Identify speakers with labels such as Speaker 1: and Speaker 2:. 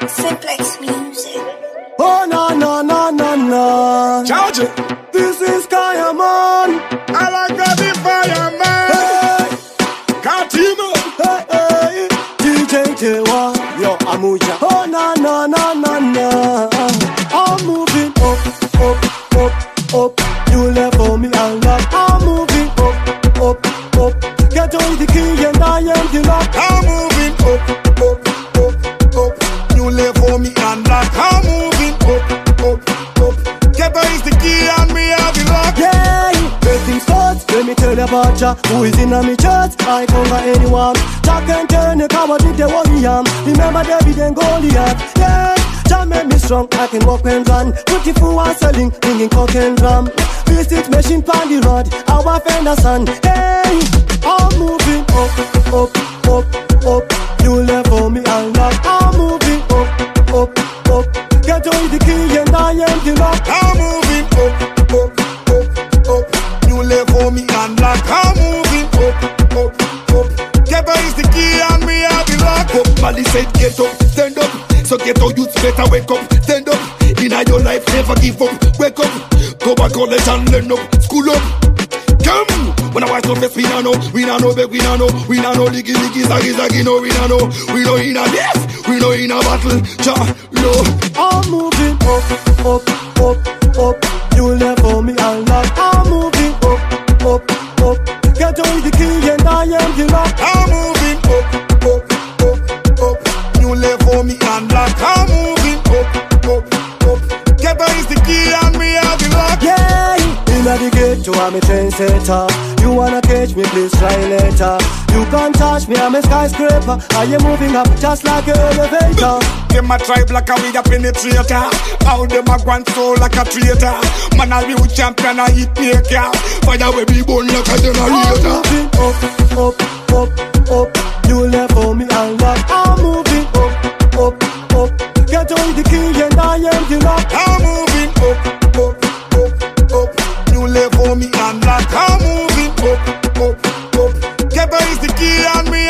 Speaker 1: Simplex Music.
Speaker 2: Oh na na na na na.
Speaker 3: Charge it.
Speaker 2: This is Kayaman.
Speaker 3: I like the fireman.
Speaker 2: Hey,
Speaker 3: Katima.
Speaker 2: hey, hey. DJ Tewa, yo Amuja. Oh na na na na na. I'm moving up, up, up, up. You left for me and love. I'm moving up, up, up. Get on the key and I am the lock.
Speaker 3: I'm moving up, up, up, up. You lay for me and lock. I'm moving up, up, up. Get is the key and me have the lock.
Speaker 2: Yeah, when things starts, let me tell you about Jah. Who is in a me church? I conquer anyone. Jah can turn the coward into what he am. Remember David and Goliath. Yeah, Jah made me strong. I can walk and run. Beautiful one selling, ringing cock and drum. Visit machine pan the road. Our fender son. Hey, I'm moving up, up, up, up. You left for me and love. I'm moving up, up, up. Get on the key and I am the lock.
Speaker 3: I'm moving up, up, up, up. You lay for me and lock. I'm moving up, up, up. Get is the key and me have the lock. Up, Mali said get up, stand up. So get our youths better wake up, stand up. In your life never give up, wake up. Go back college and learn up, school up. Come, when I watch no face, we don't know, babe, we don't know, liggy, zaggy, zaggy, no, we don't know, we know in a death, we know in a battle, Jah, no.
Speaker 2: I'm moving up, up, up, up. You left for me and love. I'm moving up, up, up. Get on the key and I am the lock.
Speaker 3: I'm moving up, up, up, up. You lay for me and lock. I'm moving up, up, up. Get is the key and me have the lock.
Speaker 2: Yeah, in the ghetto I'm a trendsetter. You wanna catch me, please try later. You can't touch me, I'm a skyscraper. I am moving up just like an elevator.
Speaker 3: Them a try black and we a penetrator. How them a grand soul like a traitor. Man a real champion a hit maker. Fire we be born like a generator.
Speaker 2: I'm moving up, up, up, up. You left for me and love. I'm moving up, up, up. Get on the key and I am the lock.
Speaker 3: I'm moving up, up, up, up. You lay for me and lock. I'm moving up, up, up. Get is the key and me